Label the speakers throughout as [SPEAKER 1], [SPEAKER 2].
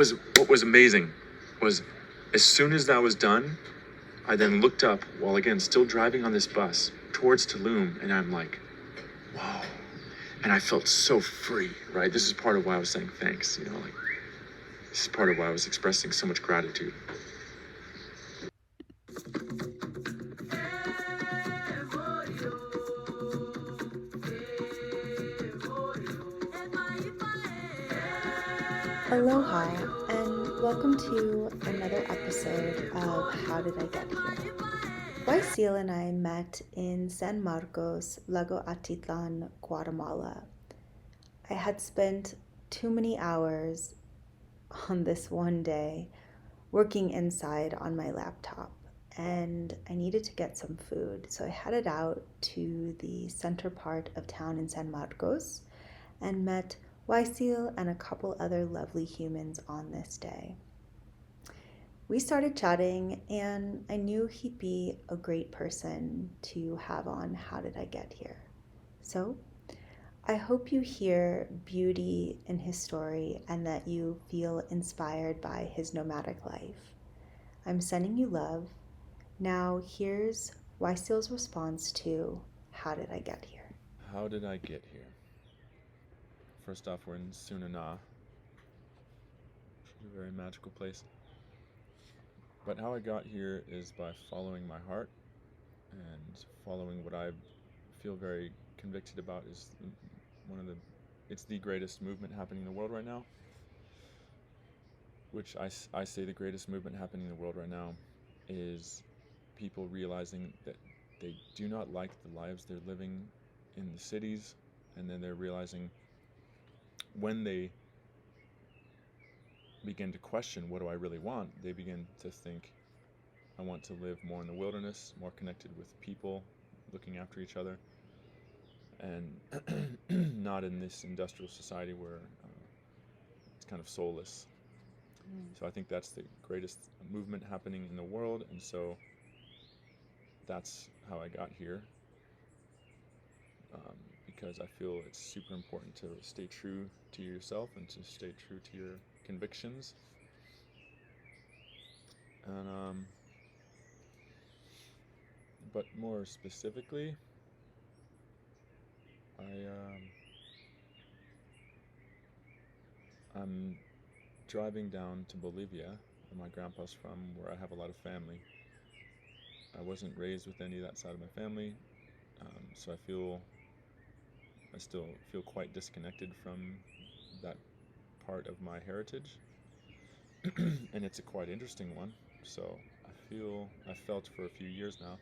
[SPEAKER 1] What was amazing was as soon as that was done, I then looked up while again still driving on this bus towards Tulum, and I'm like, whoa. And I felt so free, right? This is part of why I was saying thanks, like this is part of why I was expressing so much gratitude.
[SPEAKER 2] Aloha, and welcome to another episode of How Did I Get Here? Huaysíl and I met in San Marcos, Lago Atitlan, Guatemala. I had spent too many hours on this one day working inside on my laptop, and I needed to get some food. So I headed out to the center part of town in San Marcos and met Huaysíl and a couple other lovely humans on this day. We started chatting, and I knew he'd be a great person to have on How Did I Get Here? So I hope you hear beauty in his story and that you feel inspired by his nomadic life. I'm sending you love. Now here's Huaysíl's response to How Did I Get Here?
[SPEAKER 1] How did I get here? First off, we're in Tzununa, which is a very magical place. But how I got here is by following my heart and following what I feel very convicted about is it's the greatest movement happening in the world right now, which I say the greatest movement happening in the world right now is people realizing that they do not like the lives they're living in the cities, and then they're realizing when they begin to question, what do I really want? They begin to think, I want to live more in the wilderness, more connected with people, looking after each other, and not in this industrial society where it's kind of soulless. So I think that's the greatest movement happening in the world, and so that's how I got here. Because I feel it's super important to stay true to yourself and to stay true to your convictions. And but more specifically, I'm driving down to Bolivia, where my grandpa's from, where I have a lot of family. I wasn't raised with any of that side of my family, so I still feel quite disconnected from that part of my heritage, and it's a quite interesting one. So I felt for a few years now,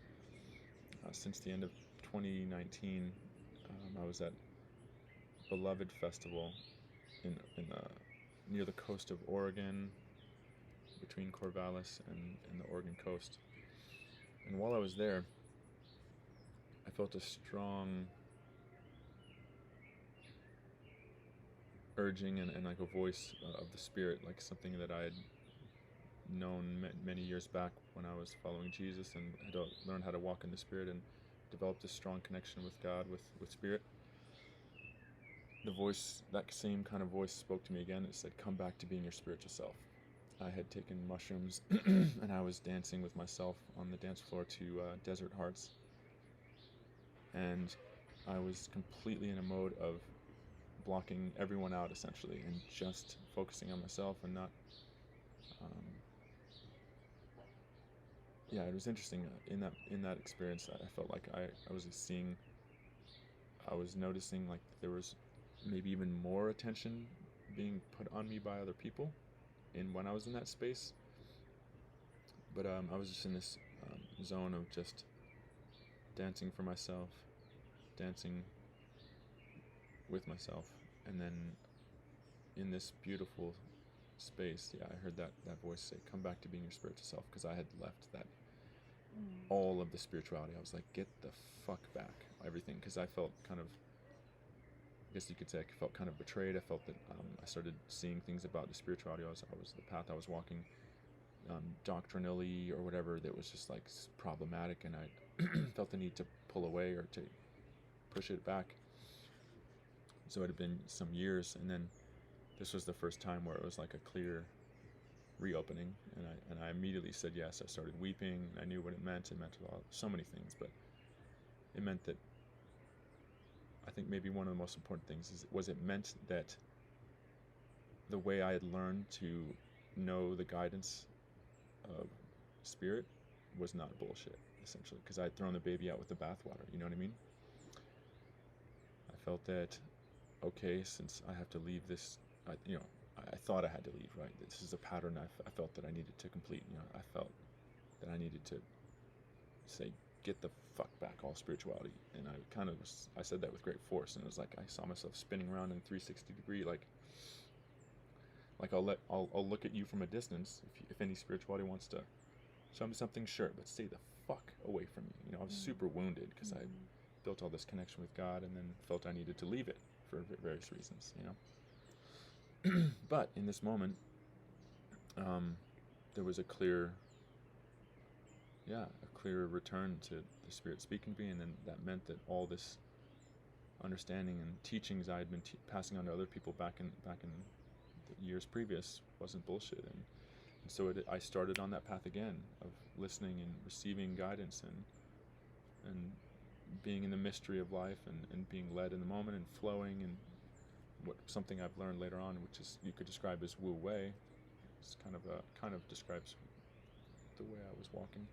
[SPEAKER 1] since the end of 2019, I was at Beloved Festival in near the coast of Oregon, between Corvallis and the Oregon coast. And while I was there, I felt a strong urging and like a voice of the Spirit, like something that I had known many years back when I was following Jesus and had learned how to walk in the Spirit and developed a strong connection with God, with Spirit. That same kind of voice spoke to me again. It said, come back to being your spiritual self. I had taken mushrooms and I was dancing with myself on the dance floor to Desert Hearts. And I was completely in a mode of blocking everyone out essentially and just focusing on myself and not it was interesting. In that experience, I felt like I was noticing like there was maybe even more attention being put on me by other people when I was in that space. But I was just in this zone of just dancing for myself, dancing with myself, and then in this beautiful space, I heard that voice say, come back to being your spiritual self, because I had left that all of the spirituality. I was like, get the fuck back, everything, because I felt kind of, I guess you could say, I felt kind of betrayed. I felt that I started seeing things about the spirituality I was the path I was walking, doctrinally or whatever, that was just like problematic, and I felt the need to pull away or to push it back. So it had been some years, and then this was the first time where it was like a clear reopening, and I immediately said yes. I started weeping. I knew what it meant. It meant so many things, but it meant that I think maybe one of the most important things was it meant that the way I had learned to know the guidance of spirit was not bullshit, essentially, because I had thrown the baby out with the bathwater. You know what I mean? I felt that, okay, since I have to leave this, I thought I had to leave, right? This is a pattern I felt that I needed to complete. I felt that I needed to say, get the fuck back, all spirituality. And I said that with great force, and it was like I saw myself spinning around in 360 degree, like I'll look at you from a distance if any spirituality wants to show me something, sure, but stay the fuck away from me. I was super wounded because I built all this connection with God and then felt I needed to leave it for various reasons, But in this moment, there was a clear return to the Spirit speaking to me, and then that meant that all this understanding and teachings I had been passing on to other people back in the years previous wasn't bullshit, and so I started on that path again of listening and receiving guidance and being in the mystery of life and being led in the moment and flowing, and something I've learned later on, which is you could describe as Wu Wei. It's kind of describes the way I was walking.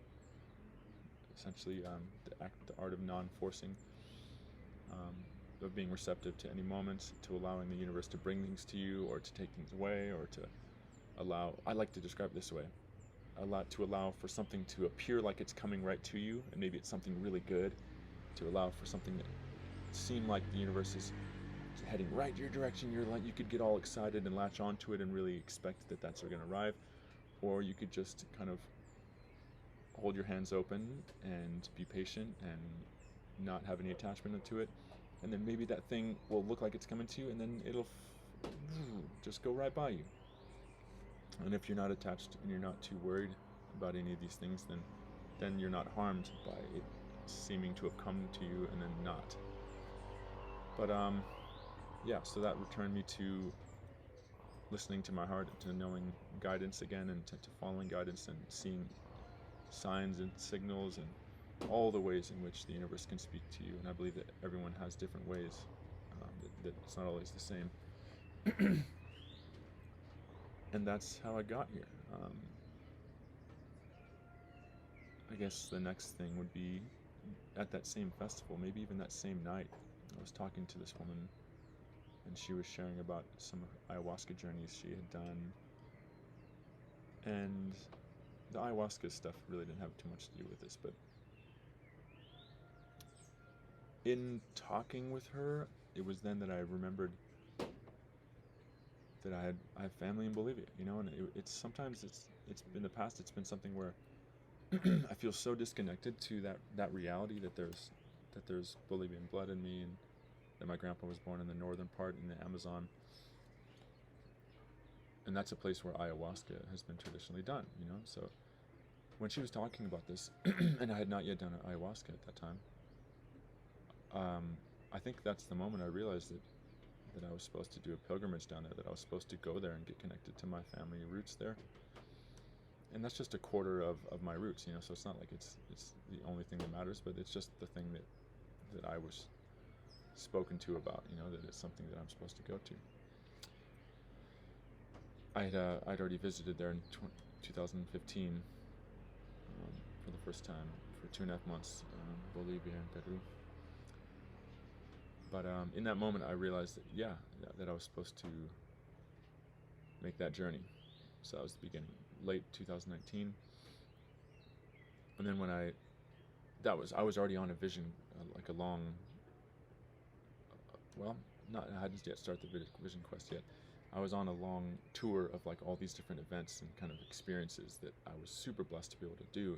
[SPEAKER 1] Essentially, the art of non-forcing, of being receptive to any moment, to allowing the universe to bring things to you or to take things away, or to allow. I like to describe it this way: allow for something to appear like it's coming right to you, and maybe it's something really good. To allow for something that seemed like the universe is heading right your direction. You could get all excited and latch onto it and really expect that that's going to arrive, or you could just kind of hold your hands open and be patient and not have any attachment to it, and then maybe that thing will look like it's coming to you, and then it'll just go right by you. And if you're not attached and you're not too worried about any of these things, then you're not harmed by it seeming to have come to you and then not. But so that returned me to listening to my heart, to knowing guidance again, and to following guidance and seeing signs and signals and all the ways in which the universe can speak to you. And I believe that everyone has different ways, that it's not always the same. And that's how I got here. I guess the next thing would be at that same festival, maybe even that same night, I was talking to this woman, and she was sharing about some ayahuasca journeys she had done. And the ayahuasca stuff really didn't have too much to do with this, but in talking with her, it was then that I remembered that I have family in Bolivia, and it's sometimes it's in the past, it's been something where I feel so disconnected to that reality that there's Bolivian blood in me, and that my grandpa was born in the northern part in the Amazon, and that's a place where ayahuasca has been traditionally done. So when she was talking about this, and I had not yet done an ayahuasca at that time, I think that's the moment I realized that I was supposed to do a pilgrimage down there, that I was supposed to go there and get connected to my family roots there. And that's just a quarter of my roots, so it's not like it's the only thing that matters, but it's just the thing that I was spoken to about, that it's something that I'm supposed to go to. I'd already visited there in 2015 for the first time for 2.5 months, Bolivia and Peru. But in that moment, I realized that I was supposed to make that journey. So that was the beginning, late 2019. And then I was already on a vision, like a long, I hadn't yet started the vision quest yet. I was on a long tour of like all these different events and kind of experiences that I was super blessed to be able to do.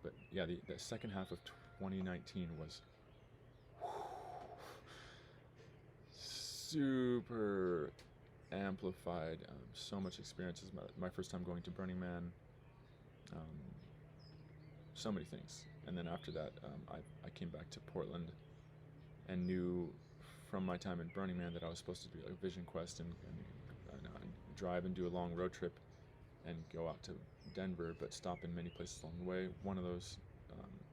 [SPEAKER 1] But yeah, the second half of 2019 was super amplified, so much experiences. My first time going to Burning Man, so many things. And then after that, I came back to Portland and knew from my time at Burning Man that I was supposed to do a vision quest and drive and do a long road trip and go out to Denver, but stop in many places along the way. One of those,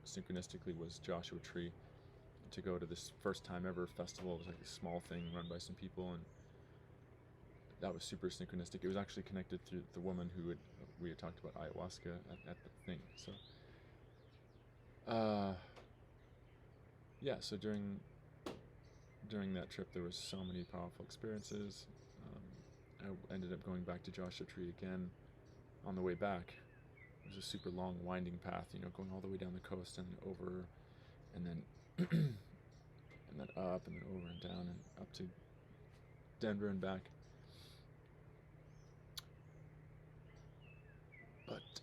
[SPEAKER 1] synchronistically, was Joshua Tree, to go to this first time ever festival. It was like a small thing run by some people, and that was super synchronistic. It was actually connected through the woman we had talked about ayahuasca at the thing. So, yeah. So during that trip, there was so many powerful experiences. I ended up going back to Joshua Tree again on the way back. It was a super long, winding path, going all the way down the coast and over, and then and then up, and then over and down and up to Denver and back. But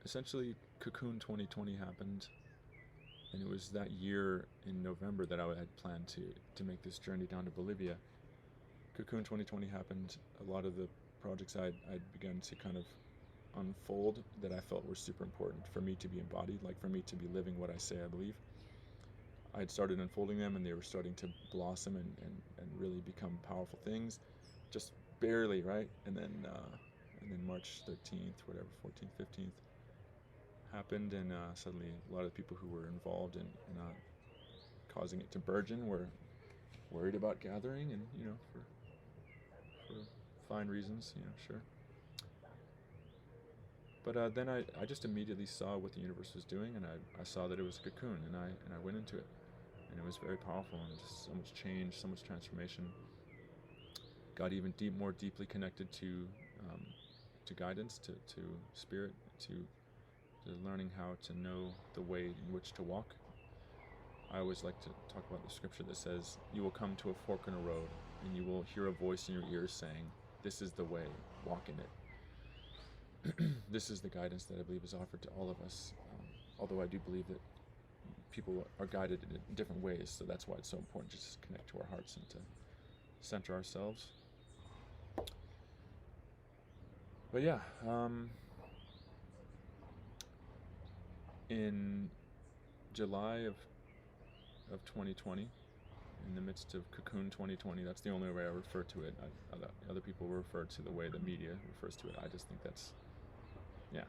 [SPEAKER 1] essentially, Cocoon 2020 happened, and it was that year in November that I had planned to make this journey down to Bolivia. Cocoon 2020 happened. A lot of the projects I'd begun to kind of unfold that I felt were super important for me to be embodied, like for me to be living what I say I believe. I had started unfolding them, and they were starting to blossom and really become powerful things, just barely, right? And then March 13th, whatever, 14th, 15th happened, and suddenly a lot of people who were involved in causing it to burgeon were worried about gathering, and for fine reasons, sure. But then I just immediately saw what the universe was doing, and I saw that it was a cocoon, and I went into it, and it was very powerful, and just so much change, so much transformation. Got even more deeply connected to guidance, to spirit, to learning how to know the way in which to walk. I always like to talk about the scripture that says, "You will come to a fork in a road, and you will hear a voice in your ears saying, 'This is the way, walk in it.'" This is the guidance that I believe is offered to all of us, although I do believe that people are guided in different ways, so that's why it's so important to just connect to our hearts and to center ourselves. But yeah, in July of 2020, in the midst of Cocoon 2020, that's the only way I refer to it. Other people refer to the way the media refers to it. I just think that's, yeah.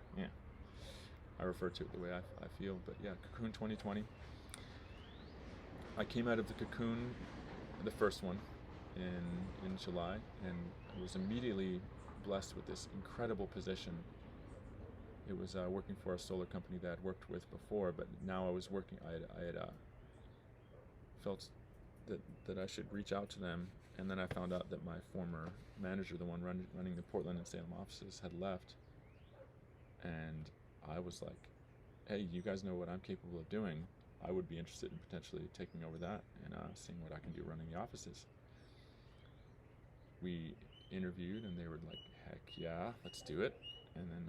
[SPEAKER 1] I refer to it the way I feel. But yeah, Cocoon 2020. I came out of the cocoon, the first one, in July, and was immediately blessed with this incredible position. It was working for a solar company that I'd worked with before, but now I was working. I had felt that I should reach out to them, and then I found out that my former manager, the one running the Portland and Salem offices, had left, and I was like, "Hey, you guys know what I'm capable of doing. I would be interested in potentially taking over that and seeing what I can do running the offices." We interviewed, and they were like, "Heck yeah, let's do it." And then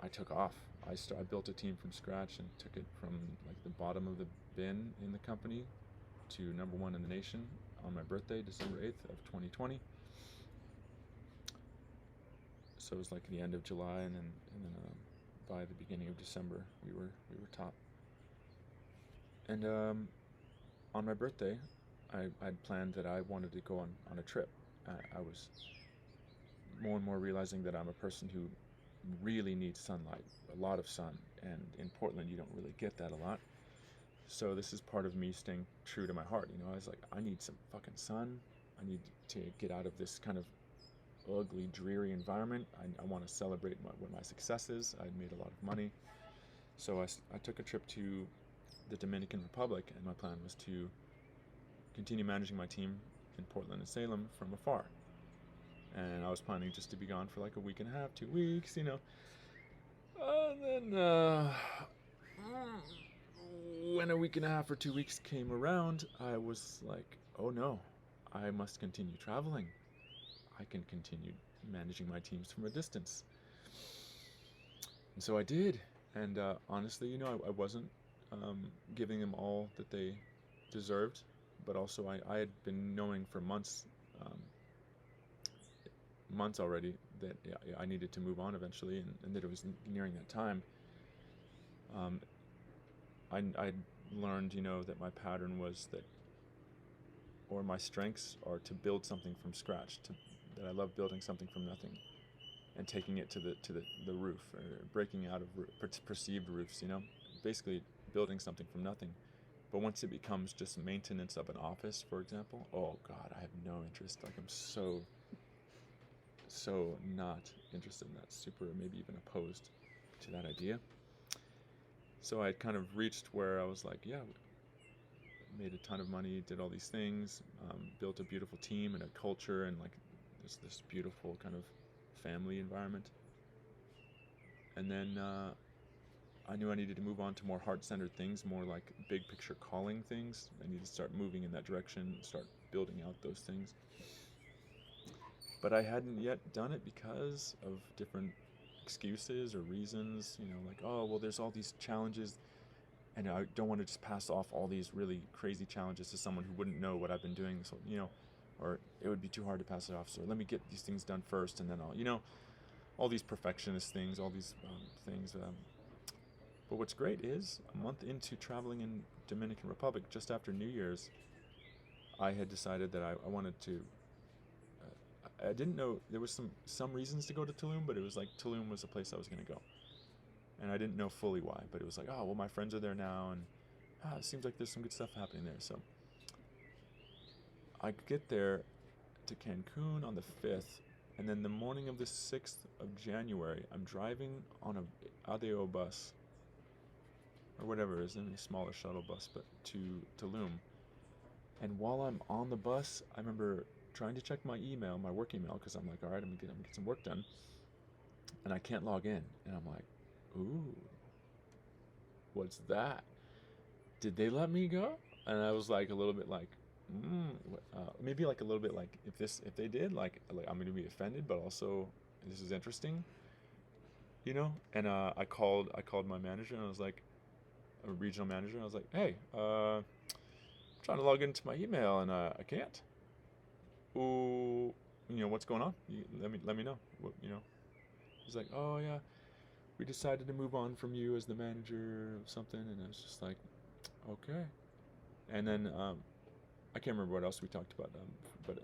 [SPEAKER 1] I took off. I built a team from scratch and took it from like the bottom of the bin in the company to number one in the nation on my birthday, December 8th of 2020. So it was like the end of July, and then by the beginning of December, we were top. And on my birthday, I'd planned that I wanted to go on a trip. I was more and more realizing that I'm a person who really needs sunlight, a lot of sun, and in Portland you don't really get that a lot. So this is part of me staying true to my heart. I was like, I need some fucking sun. I need to get out of this kind of ugly, dreary environment. I want to celebrate what my success is. I'd made a lot of money. So I took a trip to the Dominican Republic, and my plan was to continue managing my team in Portland and Salem from afar. And I was planning just to be gone for like a week and a half, 2 weeks, And then when a week and a half or 2 weeks came around, I was like, oh no, I must continue traveling. I can continue managing my teams from a distance. And so I did. And honestly, I wasn't giving them all that they deserved, but also I had been knowing for months already that I needed to move on eventually, and that it was nearing that time. I learned, that my pattern was that or my strengths are to build something from scratch, that I love building something from nothing and taking it to the roof, or breaking out of perceived roofs, basically building something from nothing. But once it becomes just maintenance of an office, for example, oh God, I have no interest. Like, I'm so not interested in that, super, maybe even opposed to that idea. So I kind of reached where I was like, yeah, made a ton of money, did all these things, built a beautiful team and a culture, and like there's this beautiful kind of family environment. And then I knew I needed to move on to more heart-centered things, more like big picture calling things. I needed to start moving in that direction, start building out those things. But I hadn't yet done it because of different excuses or reasons, like, oh, well, there's all these challenges, and I don't want to just pass off all these really crazy challenges to someone who wouldn't know what I've been doing, so, or it would be too hard to pass it off, so let me get these things done first, and then I'll, all these perfectionist things, all these things. But what's great is, a month into traveling in Dominican Republic, just after New Year's, I had decided that I wanted to. I didn't know there was some reasons to go to Tulum, but it was like Tulum was a place I was going to go, and I didn't know fully why. But it was like, oh well, my friends are there now, and it seems like there's some good stuff happening there. So I get there to Cancun on the 5th, and then the morning of the 6th of January, I'm driving on a ADO bus, or whatever it is, in a smaller shuttle bus, but to Tulum. And while I'm on the bus, I remember trying to check my email, my work email, because I'm like, all right, I'm gonna get some work done, and I can't log in, and I'm like, ooh, what's that? Did they let me go? And I was like a little bit like, maybe like a little bit like, if they did, like I'm gonna be offended, but also this is interesting, And I called my manager, and I was like, a regional manager, and I was like, hey, I'm trying to log into my email, and I can't. Ooh, what's going on? Let me know. He's like, oh yeah, we decided to move on from you as the manager of something, and I was just like, okay. And then I can't remember what else we talked about, but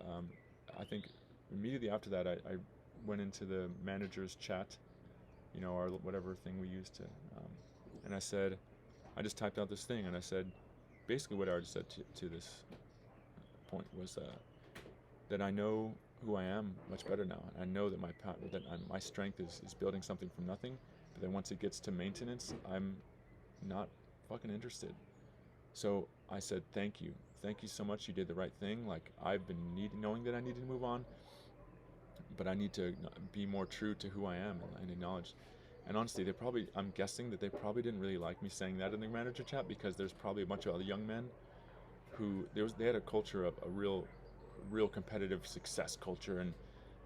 [SPEAKER 1] I think immediately after that, I went into the manager's chat, our whatever thing we used to, and I just typed out this thing, and I said, basically what I already said to this point was that I know who I am much better now. I know that my strength is building something from nothing, but then once it gets to maintenance, I'm not fucking interested. So I said, thank you so much. You did the right thing. Like, I've been knowing that I needed to move on, but I need to be more true to who I am and acknowledge. And honestly, I'm guessing that they probably didn't really like me saying that in the manager chat, because there's probably a bunch of other young men who they had a culture of a real competitive success culture, and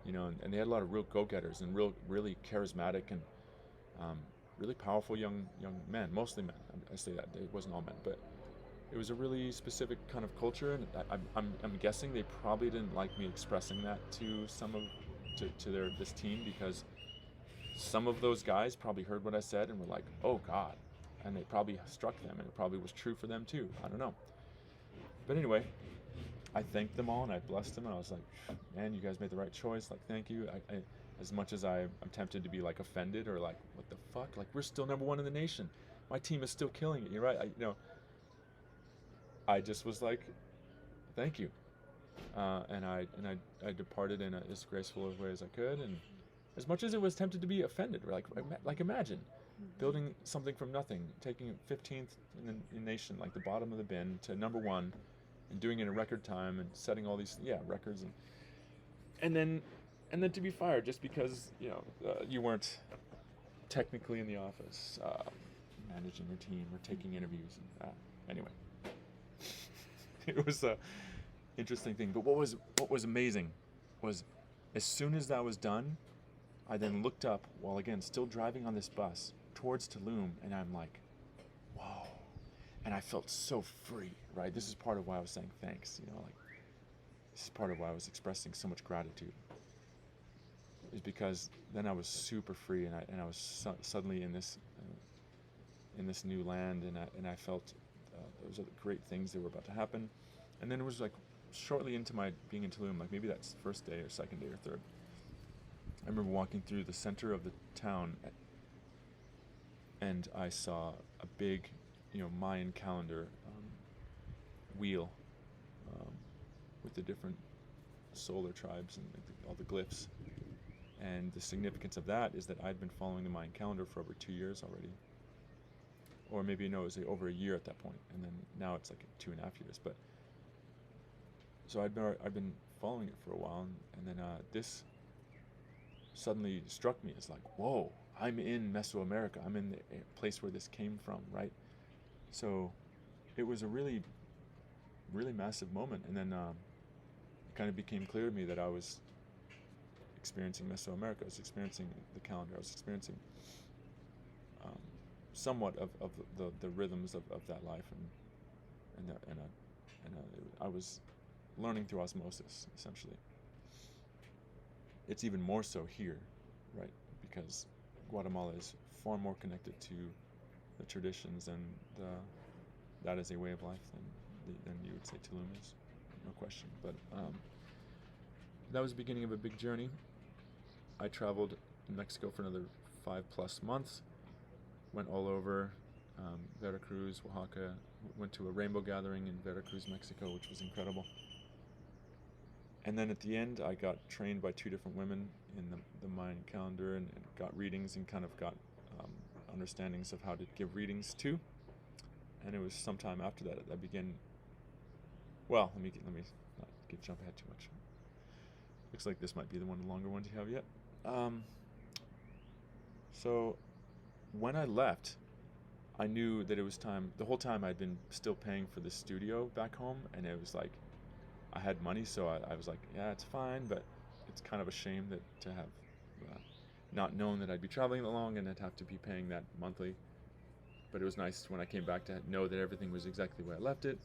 [SPEAKER 1] and they had a lot of real go-getters and really charismatic and really powerful young men, mostly men. I say that it wasn't all men, but it was a really specific kind of culture, and I'm guessing they probably didn't like me expressing that to this team, because some of those guys probably heard what I said and were like, oh God, and it probably struck them, and it probably was true for them too. I don't know. But anyway, I thanked them all, and I blessed them, and I was like, man, you guys made the right choice. Like, thank you. I as much as I'm tempted to be like offended or like, what the fuck? Like, we're still number one in the nation. My team is still killing it. You're right. I just was like, thank you. And I departed in as graceful a way as I could, and as much as it was tempted to be offended, like imagine building something from nothing, taking 15th in the nation, like the bottom of the bin, to number one, and doing it in a record time, and setting all these records, and then to be fired just because you weren't technically in the office managing your team or taking interviews. Anyway, it was a interesting thing. But what was amazing was, as soon as that was done, I then looked up, while again still driving on this bus towards Tulum, and I'm like, whoa. And I felt so free, right? This is part of why I was saying thanks, like, this is part of why I was expressing so much gratitude, is because then I was super free, and I was suddenly in this new land, and I felt those are the great things that were about to happen. And then it was like, shortly into my being in Tulum, like maybe that's first day or second day or third, I remember walking through the center of the town, and I saw a big, Mayan calendar wheel, um, with the different solar tribes and all the glyphs. And the significance of that is that I'd been following the Mayan calendar for over 2 years already. Or maybe, no, it was over a year at that point, and then now it's like 2.5 years. But so I'd been following it for a while, and then this suddenly struck me as like, whoa, I'm in Mesoamerica. I'm in the place where this came from, right? So it was a really, really massive moment. And then it kind of became clear to me that I was experiencing Mesoamerica. I was experiencing the calendar. I was experiencing somewhat of the rhythms of that life, and I was learning through osmosis, essentially. It's even more so here, right? Because Guatemala is far more connected to the traditions and that is a way of life than you would say Tulum is, no question. But that was the beginning of a big journey. I traveled in Mexico for another 5+ months. Went all over Veracruz, Oaxaca. Went to a rainbow gathering in Veracruz, Mexico, which was incredible. And then at the end, I got trained by 2 different women in the Mayan calendar, and got readings and kind of got understandings of how to give readings too. And it was sometime after that I began. Well, let me not jump ahead too much. Looks like this might be the longer one you have yet. So when I left, I knew that it was time. The whole time I'd been still paying for the studio back home, and it was like I had money, so I was like, yeah, it's fine, but it's kind of a shame to have not known that I'd be traveling that long and I'd have to be paying that monthly. But it was nice when I came back to know that everything was exactly where I left it.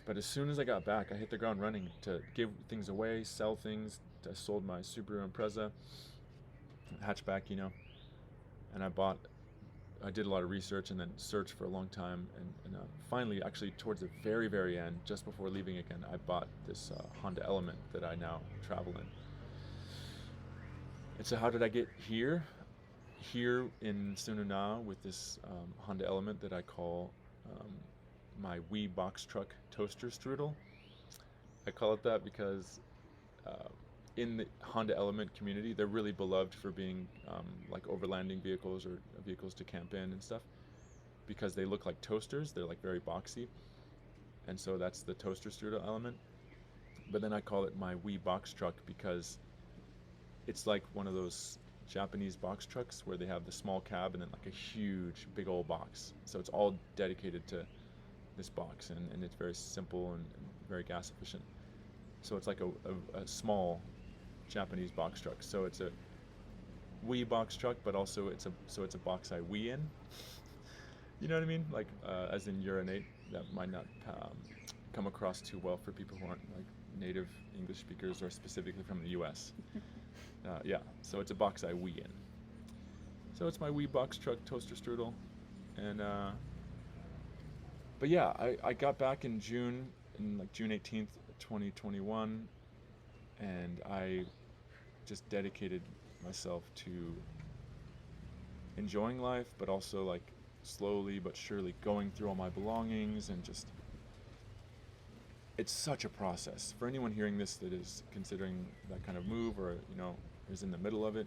[SPEAKER 1] But as soon as I got back, I hit the ground running to give things away, sell things. I sold my Subaru Impreza hatchback, and I did a lot of research and then searched for a long time, and finally, actually towards the very, very end, just before leaving again, I bought this Honda Element that I now travel in. And so how did I get here? Here in Tzununa with this Honda Element that I call my wee box truck toaster strudel. I call it that because in the Honda Element community, they're really beloved for being like overlanding vehicles or vehicles to camp in and stuff, because they look like toasters. They're like very boxy, and so that's the toaster strudel element. But then I call it my wee box truck because it's like one of those Japanese box trucks where they have the small cab and then like a huge big old box. So it's all dedicated to this box, and it's very simple and very gas efficient. So it's like a small Japanese box truck. So it's a wee box truck, but also it's a box I wee in. You know what I mean? Like as in urinate. That might not come across too well for people who aren't like native English speakers or specifically from the U.S. Yeah, so it's a box I wee in. So it's my wee box truck toaster strudel, and but yeah, I got back in June, like June 18th, 2021, and I just dedicated myself to enjoying life, but also like slowly but surely going through all my belongings, and just it's such a process. For anyone hearing this that is considering that kind of move, or is in the middle of it,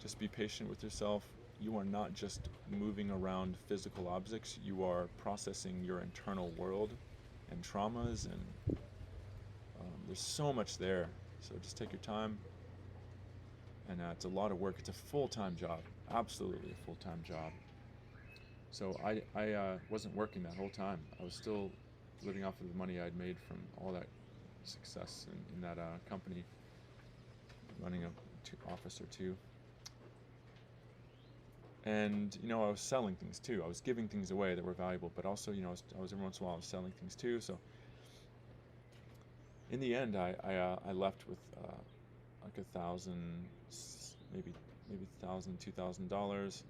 [SPEAKER 1] just be patient with yourself. You are not just moving around physical objects, you are processing your internal world and traumas, and there's so much there. So just take your time, and it's a lot of work. It's a full-time job, absolutely a full-time job. So I wasn't working that whole time. I was still living off of the money I'd made from all that success in that company, running a office or two. And I was selling things too. I was giving things away that were valuable, but also I was every once in a while I was selling things too. So in the end, I left with like $1,000, maybe $2,000,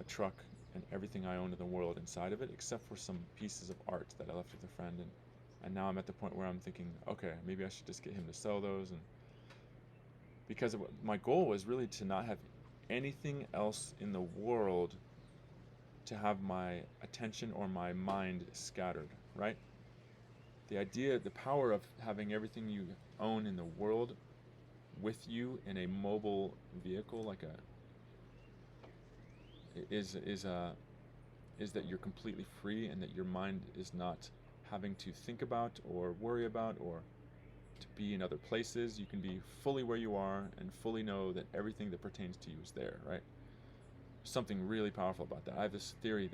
[SPEAKER 1] a truck, and everything I owned in the world inside of it, except for some pieces of art that I left with a friend. And And now I'm at the point where I'm thinking, okay, maybe I should just get him to sell those. And because my goal was really to not have anything else in the world to have my attention or my mind scattered, right? The idea, the power of having everything you own in the world with you in a mobile vehicle, like is that you're completely free, and that your mind is not having to think about or worry about or to be in other places. You can be fully where you are and fully know that everything that pertains to you is there, right? Something really powerful about that. I have this theory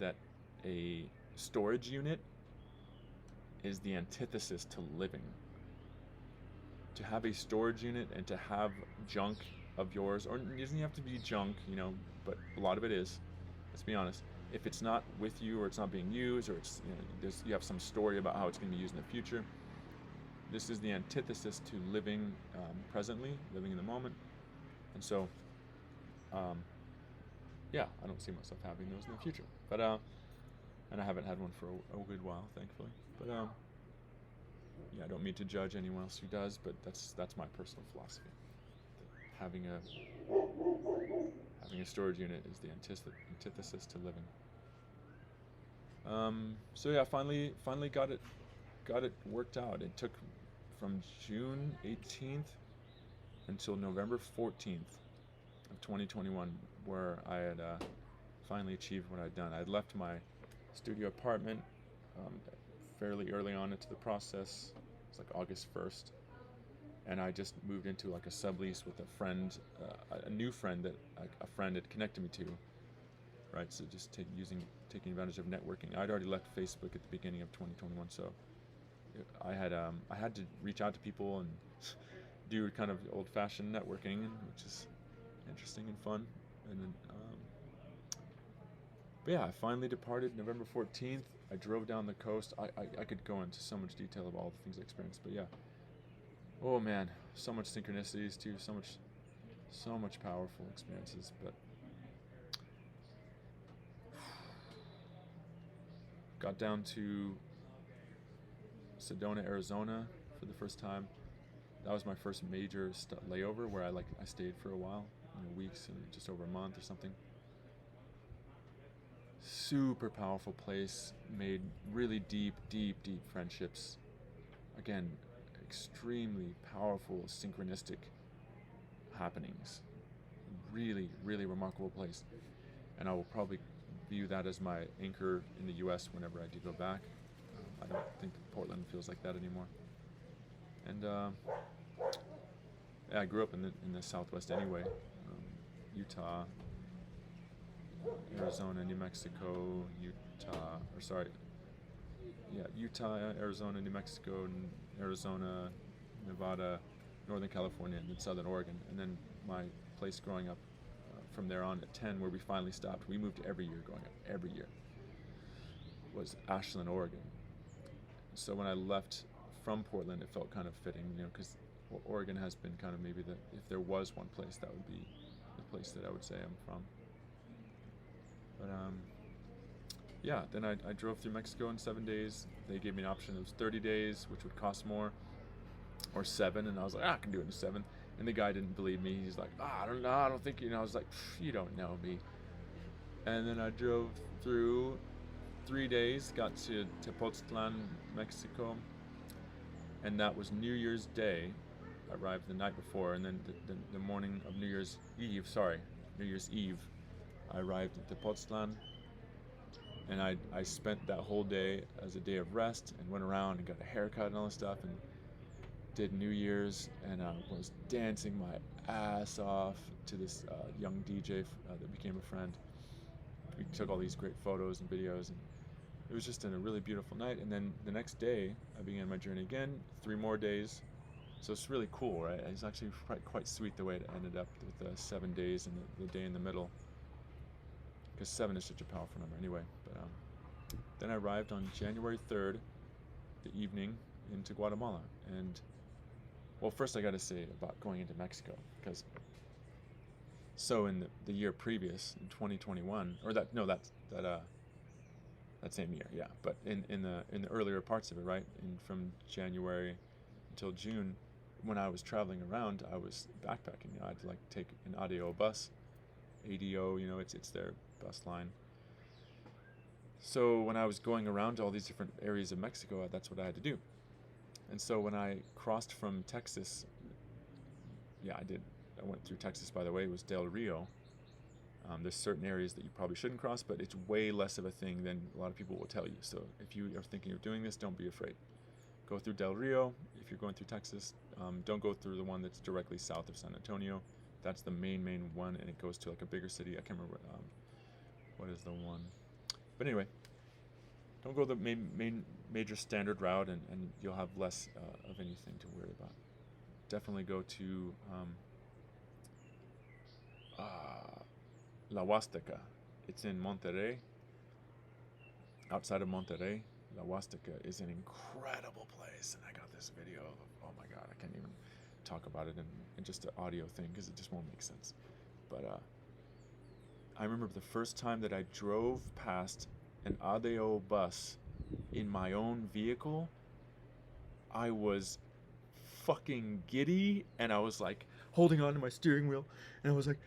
[SPEAKER 1] that a storage unit is the antithesis to living. To have a storage unit and to have junk of yours, or it doesn't have to be junk, but a lot of it is. Let's be honest. If it's not with you, or it's not being used, or it's you have some story about how it's going to be used in the future, this is the antithesis to living presently, living in the moment. And so, yeah, I don't see myself having those in the future. But and I haven't had one for a good while, thankfully. But yeah, I don't mean to judge anyone else who does, but that's my personal philosophy. Having a storage unit is the antithesis to living. So yeah, finally got it worked out. It took from June 18th until November 14th of 2021, where I had finally achieved what I'd done. I'd left my studio apartment fairly early on into the process. It's like August 1st. And I just moved into like a sublease with a friend, a new friend that a friend had connected me to, right? So just taking advantage of networking. I'd already left Facebook at the beginning of 2021, so I had to reach out to people and do kind of old-fashioned networking, which is interesting and fun. And then, but yeah, I finally departed November 14th. I drove down the coast. I could go into so much detail of all the things I experienced, but yeah. Oh man, so much synchronicities too, so much powerful experiences. But got down to Sedona, Arizona for the first time. That was my first major layover where I stayed for a while, weeks and just over a month or something. Super powerful place, made really deep friendships. Again, extremely powerful synchronistic happenings. Really remarkable place. And I will probably view that as my anchor in the US whenever I do go back. I don't think Portland feels like that anymore. And yeah, I grew up in the Southwest anyway. Utah, Arizona, New Mexico, Utah, Arizona, New Mexico, Arizona, Nevada, Northern California, and then Southern Oregon. And then my place growing up from there on at 10, where we finally stopped. We moved every year growing up, every year, was Ashland, Oregon. So when I left from Portland, it felt kind of fitting, because Oregon has been kind of maybe if there was one place, that would be the place that I would say I'm from. But yeah, then I drove through Mexico in 7 days. They gave me an option. It was 30 days, which would cost more, or 7, and I was like, I can do it in 7. And the guy didn't believe me. He's like, I don't know, I don't think I was like, you don't know me. And then I drove through 3 days, got to Tepoztlan, Mexico, and that was New Year's Day. I arrived the night before, and then the morning of New Year's Eve, I arrived at Tepoztlan, and I spent that whole day as a day of rest and went around and got a haircut and all this stuff and did New Year's, and I was dancing my ass off to this young DJ that became a friend. We took all these great photos and videos, and it was just a really beautiful night. And then the next day, I began my journey again, 3 more days. So it's really cool, right? It's actually quite sweet the way it ended up with the 7 days and the day in the middle, because 7 is such a powerful number anyway. But then I arrived on January 3rd, the evening, into Guatemala. And well, first I got to say about going into Mexico, because so in the year previous, in 2021, That same year, yeah. But in the earlier parts of it, right, from January until June, when I was traveling around, I was backpacking. I'd like take an ADO bus, ADO, it's their bus line. So when I was going around to all these different areas of Mexico, that's what I had to do. And so when I crossed from Texas, yeah, I did. I went through Texas, by the way. It was Del Rio. There's certain areas that you probably shouldn't cross, but it's way less of a thing than a lot of people will tell you. So if you are thinking of doing this, don't be afraid. Go through Del Rio. If you're going through Texas, don't go through the one that's directly south of San Antonio. That's the main one, and it goes to like a bigger city. I can't remember what is the one. But anyway, don't go the major standard route, and you'll have less of anything to worry about. Definitely go to La Huasteca. It's in Monterrey. Outside of Monterrey, La Huasteca is an incredible place, and I got this video of, oh my god, I can't even talk about it in just an audio thing because it just won't make sense. But I remember the first time that I drove past an ADO bus in my own vehicle, I was fucking giddy, and I was like holding on to my steering wheel, and I was like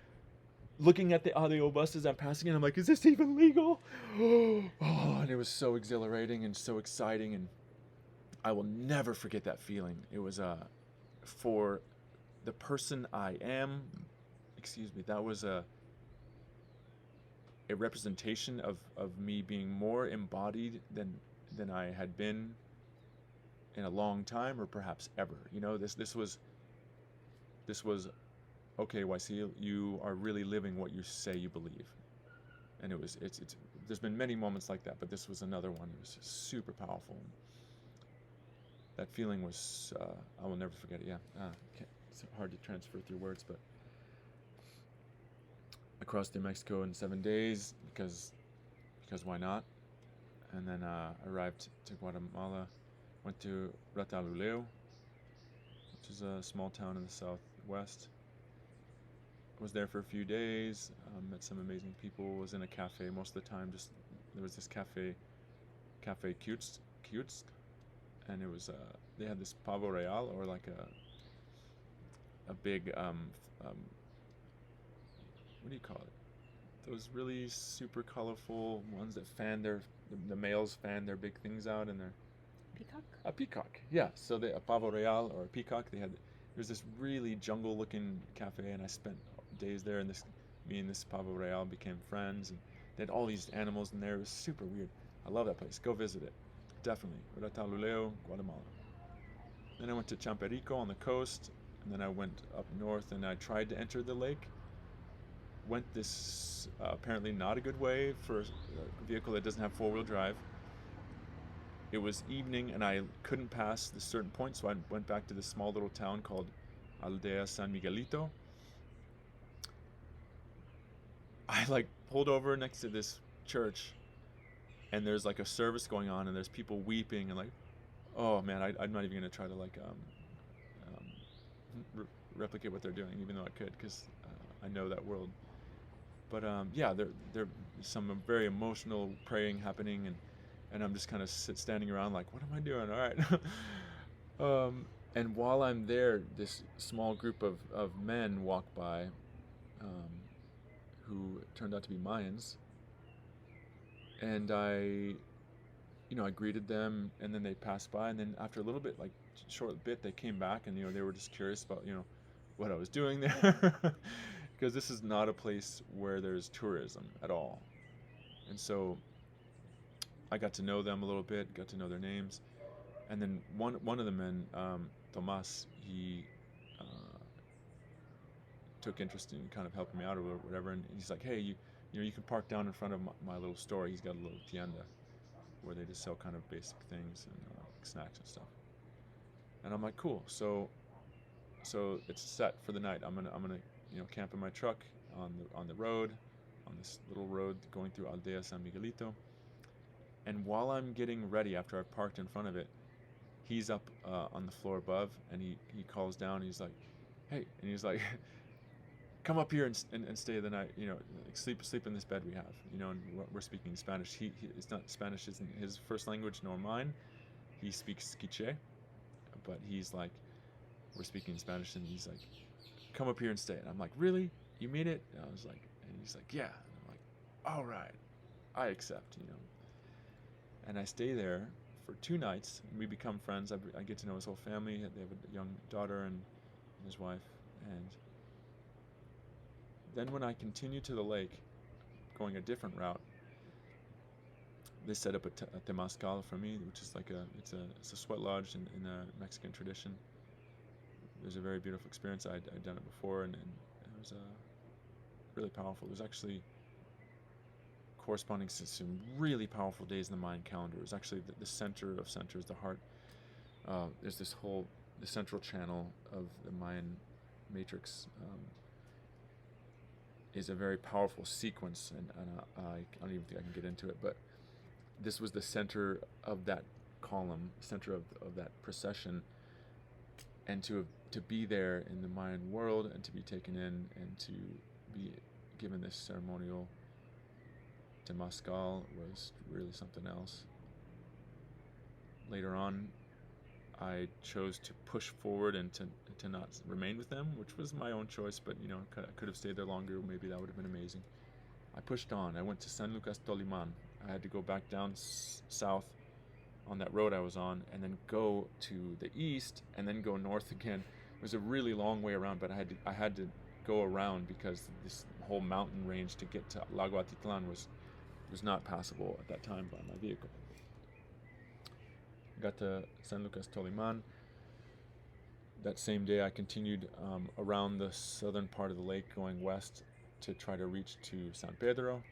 [SPEAKER 1] looking at the ADO bus as I'm passing it. I'm like, is this even legal? Oh, and it was so exhilarating and so exciting, and I will never forget that feeling. It was for the person I am, that was a representation of me being more embodied than I had been in a long time, or perhaps ever. This was okay, Huaysíl, you are really living what you say you believe. And it's there's been many moments like that, but this was another one. It was just super powerful. That feeling was, I will never forget it. Yeah, it's hard to transfer through words, but I crossed through Mexico in 7 days because why not? And then arrived to Guatemala, went to Rataluleu, which is a small town in the southwest. Was there for a few days, met some amazing people, was in a cafe most of the time. Just there was this cafe Cutes, and it was they had this pavo real, or like a big what do you call it? Those really super colorful ones that the males fan their big things out, and they're
[SPEAKER 2] Peacock?
[SPEAKER 1] a peacock. Yeah, so a pavo real or a peacock. There's this really jungle looking cafe, and I spent days there, and me and this pavo real became friends, and they had all these animals in there. It was super weird. I love that place. Go visit it, definitely. Rataluleu, Guatemala. Then I went to Champerico on the coast, and then I went up north, and I tried to enter the lake. Went this apparently not a good way for a vehicle that doesn't have four-wheel drive. It was evening, and I couldn't pass this certain point, so I went back to this small little town called Aldea San Miguelito. I like pulled over next to this church, and there's like a service going on, and there's people weeping, and like, oh man, I'm not even gonna try to like replicate what they're doing, even though I could, because I know that world. But yeah, there's some very emotional praying happening, and I'm just kind of standing around like, what am I doing? All right. And while I'm there, this small group of men walk by, who turned out to be Mayans, and I greeted them, and then they passed by, and then after a little bit, like short bit, they came back, and they were just curious about what I was doing there, because this is not a place where there's tourism at all. And so I got to know them a little bit, got to know their names, and then one of the men, Tomas, he took interest in kind of helping me out or whatever, and he's like, hey, you can park down in front of my little store. He's got a little tienda where they just sell kind of basic things and snacks and stuff. And I'm like, cool. So it's set for the night. I'm gonna camp in my truck on the road, on this little road going through Aldea San Miguelito. And while I'm getting ready, after I've parked in front of it, he's up on the floor above, and he calls down. And he's like, hey, and he's like, come up here and stay the night, like sleep in this bed we have, and we're speaking Spanish. It's not, Spanish isn't his first language nor mine. He speaks Quiche, but he's like, we're speaking Spanish, and he's like, come up here and stay. And I'm like, really? You mean it? And I was like, and he's like, yeah. And I'm like, all right, I accept, And I stay there for 2 nights, and we become friends. I get to know his whole family. They have a young daughter and his wife. And then when I continue to the lake, going a different route, they set up a temazcal for me, which is like it's a sweat lodge in the Mexican tradition. It was a very beautiful experience. I'd done it before, and it was really powerful. It was actually corresponding to some really powerful days in the Mayan calendar. It was actually the center of centers, the heart. There's the central channel of the Mayan matrix. Is a very powerful sequence, and I don't even think I can get into it, but this was the center of that column, center of that procession, and to be there in the Mayan world, and to be taken in, and to be given this ceremonial temazcal was really something else. Later on, I chose to push forward and to not remain with them, which was my own choice, but I could have stayed there longer. Maybe that would have been amazing. I pushed on. I went to San Lucas Toliman. I had to go back down south on that road I was on, and then go to the east, and then go north again. It was a really long way around, but I had to go around because this whole mountain range to get to Lago Atitlan was not passable at that time by my vehicle. Got to San Lucas Toliman. That same day I continued around the southern part of the lake, going west to try to reach to San Pedro.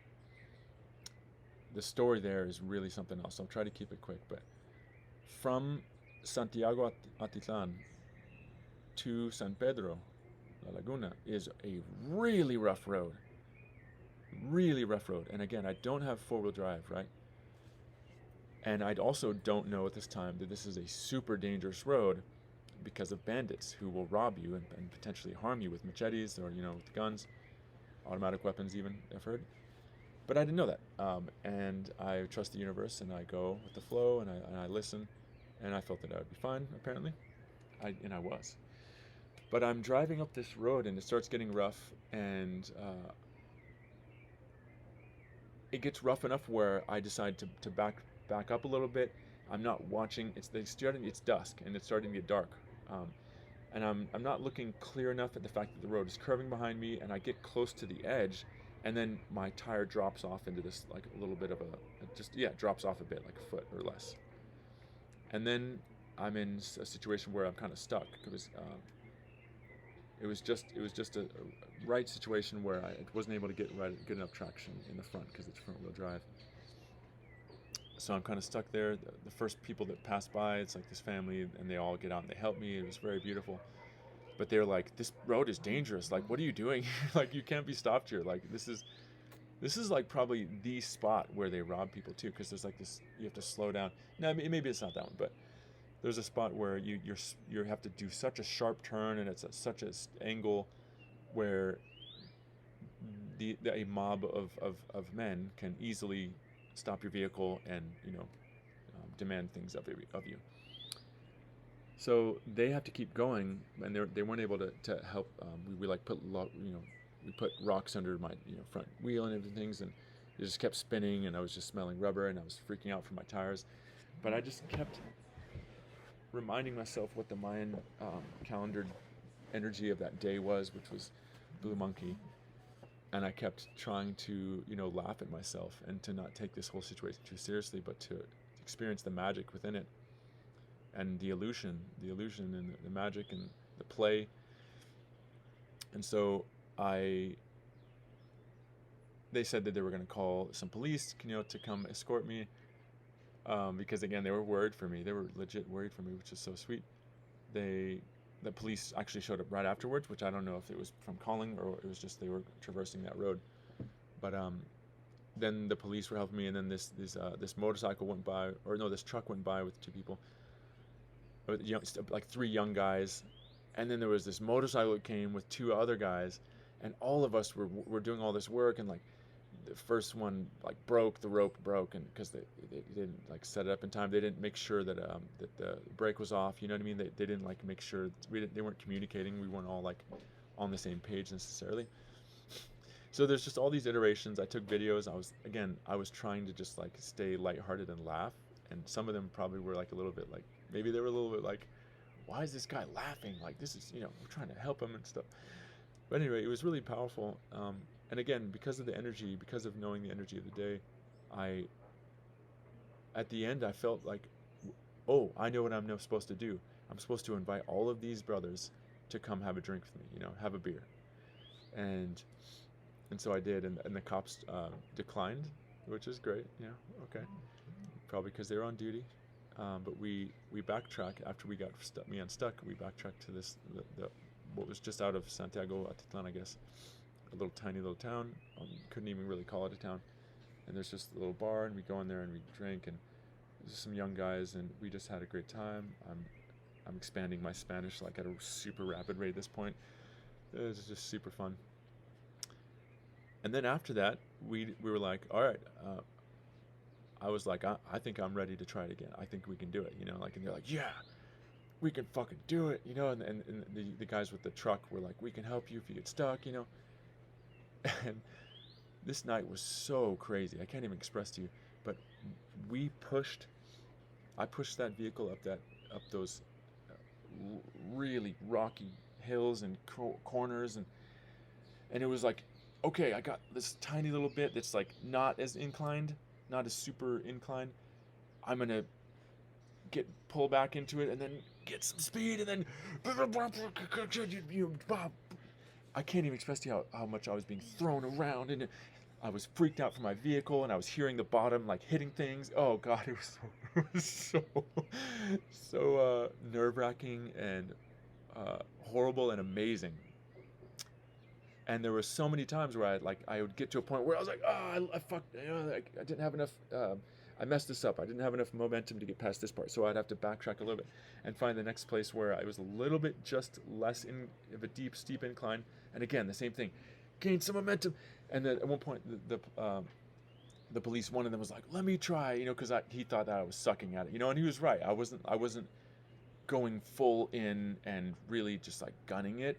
[SPEAKER 1] The story there is really something else. I'll try to keep it quick, but from Santiago Atitlan to San Pedro, La Laguna, is a really rough road. Really rough road. And again, I don't have 4-wheel drive, right? And I also don't know at this time that this is a super dangerous road because of bandits who will rob you and potentially harm you with machetes or, with guns, automatic weapons even, I've heard. But I didn't know that. And I trust the universe, and I go with the flow, and I listen, and I felt that I would be fine, apparently. And I was. But I'm driving up this road, and it starts getting rough, and it gets rough enough where I decide to back up a little bit. I'm not watching. It's dusk, and it's starting to get dark. And I'm not looking clear enough at the fact that the road is curving behind me, and I get close to the edge, and then my tire drops off into this, like, a little bit of drops off a bit, like a foot or less. And then I'm in a situation where I'm kind of stuck, because it was just a right situation where I wasn't able to get good enough traction in the front because it's front wheel drive. So I'm kind of stuck there. The first people that pass by, it's like this family, and they all get out and they help me. It was very beautiful. But they're like, this road is dangerous. Like, what are you doing? Like, you can't be stopped here. Like, this is like probably the spot where they rob people too, because there's like this, you have to slow down. No, maybe it's not that one, but there's a spot where you have to do such a sharp turn, and it's at such an angle where a mob of men can easily stop your vehicle and demand things of you. So they have to keep going, and they weren't able to help. We put rocks under my front wheel and everything, and it just kept spinning, and I was just smelling rubber, and I was freaking out for my tires. But I just kept reminding myself what the Mayan calendar energy of that day was, which was Blue Monkey. And I kept trying to, laugh at myself and to not take this whole situation too seriously, but to experience the magic within it, and the illusion and the magic and the play. And so they said that they were going to call some police, to come escort me, because again, they were worried for me. They were legit worried for me, which is so sweet. The police actually showed up right afterwards, which I don't know if it was from calling or it was just they were traversing that road. But then the police were helping me, and then this motorcycle went by, this truck went by with 2 people, like 3 young guys, and then there was this motorcycle that came with 2 other guys, and all of us were doing all this work, and like the first one like broke, the rope broke, and because they didn't like set it up in time, they didn't make sure that that the brake was off, you know what I mean? They didn't like make sure they weren't communicating, we weren't all like on the same page necessarily. So there's just all these iterations. I took videos. I was trying to just like stay lighthearted and laugh, and some of them probably were like a little bit like, maybe they were a little bit like, why is this guy laughing? Like, this is, we're trying to help him and stuff. But anyway, it was really powerful. And again, because of the energy, because of knowing the energy of the day, I, at the end, I felt like, oh, I know what I'm now supposed to do. I'm supposed to invite all of these brothers to come have a drink with me, have a beer. And so I did, and the cops declined, which is great. Okay, probably because they were on duty. But we backtracked after we got me unstuck. We backtracked to the what was just out of Santiago Atitlan, I guess, a little tiny little town. Couldn't even really call it a town. And there's just a little bar, and we go in there and we drink, and there's some young guys, and we just had a great time. I'm expanding my Spanish like at a super rapid rate at this point. It was just super fun. And then after that, we were like, all right. I was like, I think I'm ready to try it again. I think we can do it, like, and they're like, yeah, we can fucking do it, and the guys with the truck were like, we can help you if you get stuck, And this night was so crazy. I can't even express to you, but I pushed that vehicle up those really rocky hills and corners, and it was like, okay, I got this tiny little bit that's like not as inclined, not as super inclined. I'm gonna pull back into it and then get some speed, and then I can't even express to you how much I was being thrown around, and I was freaked out for my vehicle, and I was hearing the bottom like hitting things. Oh God, it was so nerve-wracking and horrible and amazing. And there were so many times where I would get to a point where I was like, oh, I fucked, I didn't have enough, I messed this up. I didn't have enough momentum to get past this part. So I'd have to backtrack a little bit and find the next place where I was a little bit just less of a steep incline. And again, the same thing, gain some momentum. And then at one point, the police, one of them was like, let me try, because he thought that I was sucking at it, and he was right. I wasn't going full in and really just like gunning it.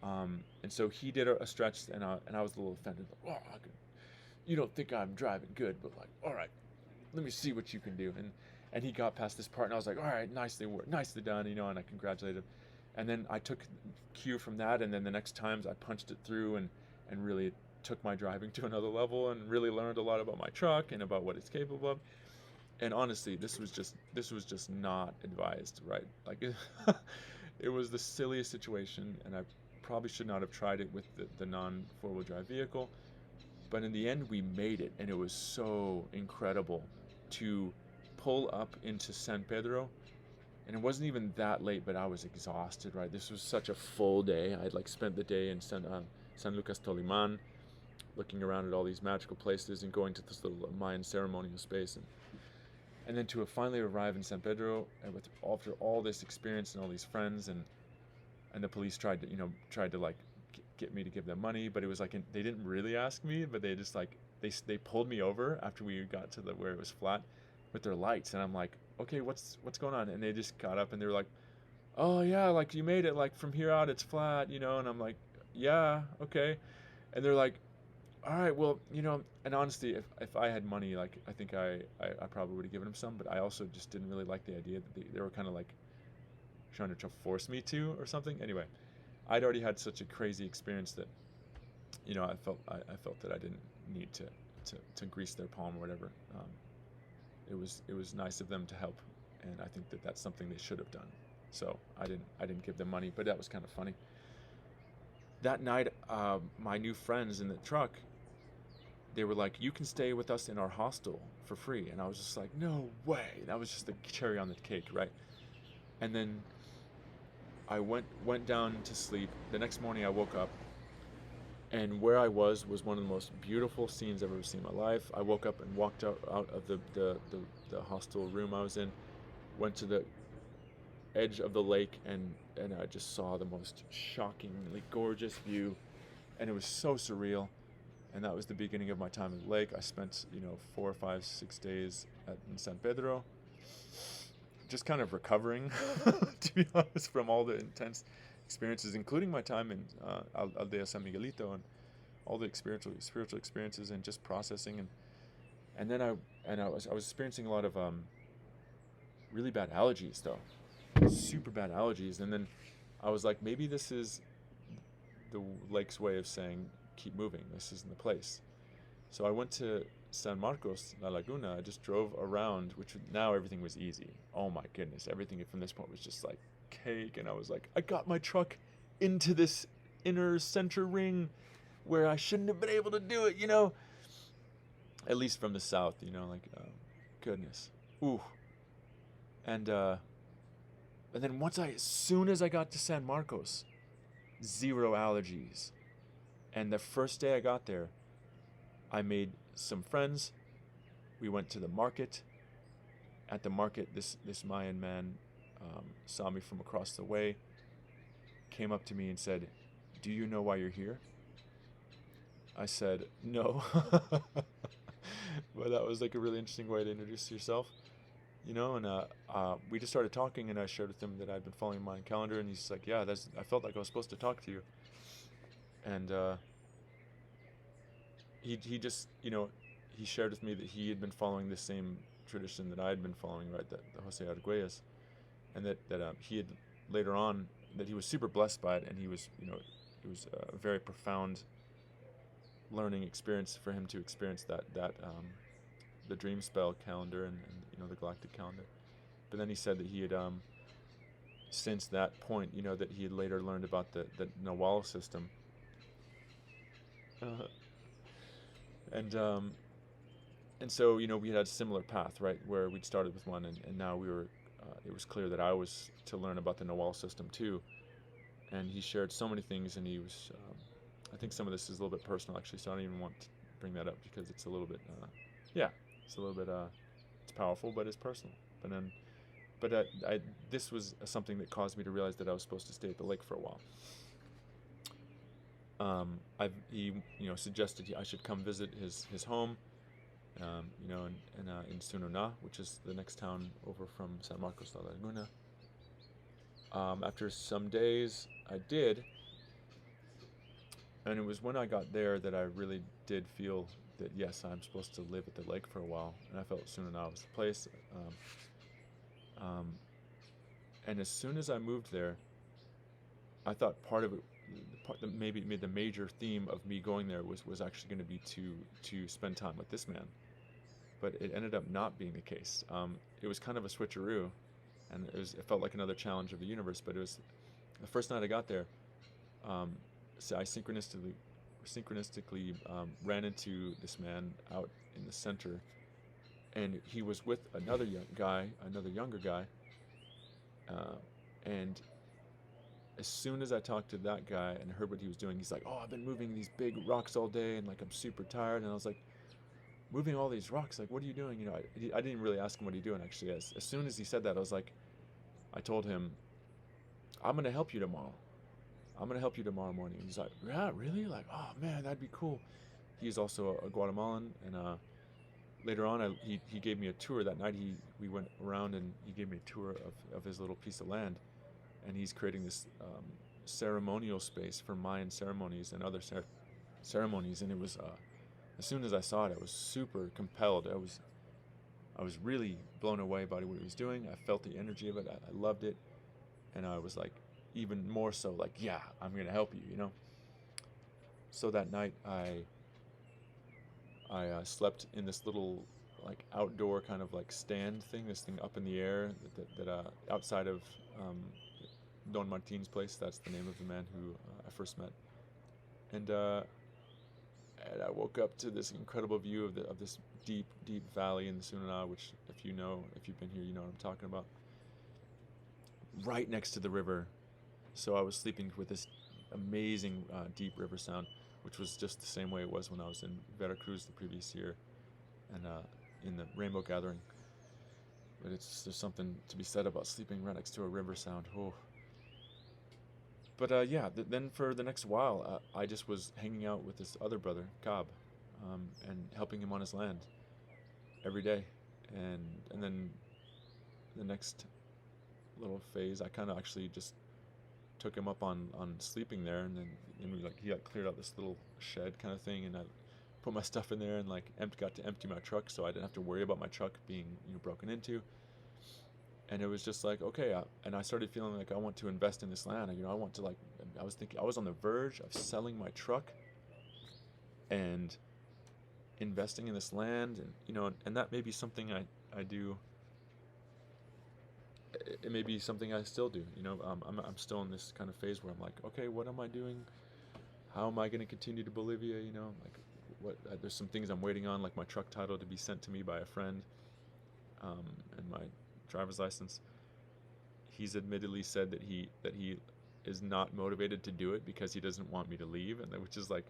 [SPEAKER 1] And so he did a stretch, and I was a little offended. Like, oh, you don't think I'm driving good, but like, all right, let me see what you can do. And he got past this part, and I was like, all right, nicely done, and I congratulated him. And then I took cue from that, and then the next times I punched it through and really took my driving to another level, and really learned a lot about my truck and about what it's capable of. And honestly, this was just not advised, right? Like, it was the silliest situation, and I probably should not have tried it with the non-four-wheel drive vehicle. But in the end, we made it, and it was so incredible to pull up into San Pedro. And it wasn't even that late, but I was exhausted, right? This was such a full day. I'd like spent the day in San Lucas Toliman, looking around at all these magical places and going to this little Mayan ceremonial space. And then to finally arrive in San Pedro, and after all this experience and all these friends, and the police tried to like get me to give them money, but it was like they didn't really ask me, but they just like they pulled me over after we got to where it was flat with their lights, and I'm like, okay, what's going on? And they just got up and they were like, oh yeah, like you made it, like from here out it's flat, and I'm like, yeah, okay. And they're like, all right, well, and honestly, if I had money, like I think I probably would have given them some, but I also just didn't really like the idea that they were kind of like trying to force me to or something. Anyway, I'd already had such a crazy experience that I felt that I didn't need to grease their palm or whatever. It was nice of them to help, and I think that that's something they should have done. So I didn't give them money, but that was kind of funny. That night, my new friends in the truck, they were like, you can stay with us in our hostel for free. And I was just like, no way. That was just the cherry on the cake, right? And then I went down to sleep. The next morning I woke up, and where I was one of the most beautiful scenes I've ever seen in my life. I woke up and walked out of the hostel room I was in, went to the edge of the lake, and I just saw the most shockingly gorgeous view and it was so surreal. And that was the beginning of my time at the lake. I spent 4, 5, 6 days in San Pedro, just kind of recovering, to be honest, from all the intense experiences, including my time in Aldea San Miguelito and all the spiritual experiences, and just processing. And then I was experiencing a lot of really bad allergies, though, super bad allergies. And then I was like, maybe this is the lake's way of saying, keep moving. This isn't the place. So I went to San Marcos, La Laguna. I just drove around, which now everything was easy. Oh my goodness, everything from this point was just like cake. And I was like, I got my truck into this inner center ring where I shouldn't have been able to do it, at least from the south, goodness. Ooh. And then as soon as I got to San Marcos, 0 allergies. And the first day I got there, I made some friends. We went to the market. At the market, this Mayan man saw me from across the way, came up to me and said, "Do you know why you're here?" I said, "No." But that was like a really interesting way to introduce yourself, and we just started talking, and I shared with him that I'd been following my calendar, and he's like, "Yeah, I felt like I was supposed to talk to you." And he just, he shared with me that he had been following the same tradition that I had been following, right, the Jose Arguelles, and that he had later on, that he was super blessed by it, and it was a very profound learning experience for him to experience that the dream spell calendar and the galactic calendar. But then he said that he had since that point, that he had later learned about the Nawal system. And so we had a similar path, right, where we'd started with one, and now we were it was clear that I was to learn about the Nawal system too. And he shared so many things, and he was I think some of this is a little bit personal, actually, so I don't even want to bring that up because it's a little bit it's a little bit it's powerful, but it's personal. But this was something that caused me to realize that I was supposed to stay at the lake for a while. He suggested I should come visit his home, in Tzununa, which is the next town over from San Marcos de la Laguna. After some days, I did, and it was when I got there that I really did feel that yes, I'm supposed to live at the lake for a while, and I felt Tzununa was the place. And as soon as I moved there, I thought part of it, maybe the major theme of me going there was actually going to be to spend time with this man, but it ended up not being the case. It was kind of a switcheroo, and it felt like another challenge of the universe. But it was the first night I got there. So I synchronistically ran into this man out in the center, and he was with another younger guy, and as soon as I talked to that guy and heard what he was doing, he's like, "Oh, I've been moving these big rocks all day, and like I'm super tired." And I was like, "Moving all these rocks? Like, what are you doing?" I didn't really ask him what he's doing, actually. As soon as he said that, I told him, "I'm gonna help you tomorrow. I'm gonna help you tomorrow morning." And he's like, "Yeah, really? Like, oh man, that'd be cool." He's also a Guatemalan, and later on, he gave me a tour that night. We went around, and he gave me a tour of his little piece of land. And he's creating this ceremonial space for Mayan ceremonies and other ceremonies. And it was, as soon as I saw it, I was super compelled. I was really blown away by what he was doing. I felt the energy of it. I loved it. And I was like, even more so, like, yeah, I'm going to help you, So that night, I slept in this little, like, outdoor kind of, like, stand thing, this thing up in the air that outside of Don Martin's place. That's the name of the man who I first met, and I woke up to this incredible view of this deep valley in the Tzununa, which if you've been here, you know what I'm talking about. Right next to the river, so I was sleeping with this amazing deep river sound, which was just the same way it was when I was in Veracruz the previous year, and in the Rainbow Gathering. But there's something to be said about sleeping right next to a river sound. Oh. yeah, then for the next while, I just was hanging out with this other brother, Cobb, and helping him on his land every day. And then the next little phase, I kind of actually just took him up on sleeping there, and then he got cleared out this little shed kind of thing, and I put my stuff in there and like got to empty my truck, so I didn't have to worry about my truck being broken into. And it was just like, okay, and I started feeling like I want to invest in this land. I want to, like, I was thinking, I was on the verge of selling my truck and investing in this land, and and that may be something I do. It may be something I still do. I'm still in this kind of phase where I'm like, okay, what am I doing? How am I going to continue to Bolivia? Like, what? There's some things I'm waiting on, like my truck title to be sent to me by a friend, and my driver's license. He's admittedly said that he is not motivated to do it because he doesn't want me to leave, and which is like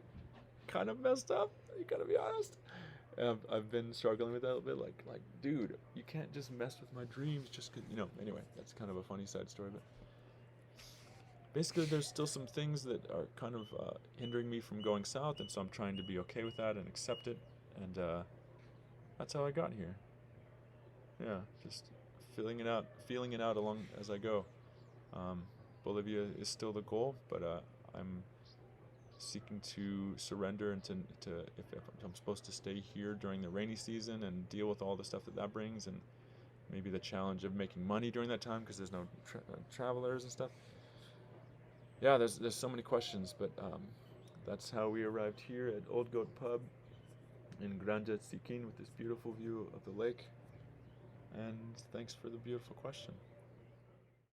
[SPEAKER 1] kind of messed up. You gotta be honest. I've been struggling with that a little bit. Like, dude, you can't just mess with my dreams just 'cause, Anyway, that's kind of a funny side story, but basically, there's still some things that are kind of hindering me from going south, and so I'm trying to be okay with that and accept it, and that's how I got here. Yeah, just feeling it out along as I go. Um, Bolivia is still the goal, but I'm seeking to surrender and to if I'm supposed to stay here during the rainy season and deal with all the stuff that brings, and maybe the challenge of making money during that time because there's no travelers and stuff. Yeah, there's so many questions, but that's how we arrived here at Old Goat Pub in Granja Tsikin with this beautiful view of the lake. And thanks for the beautiful question.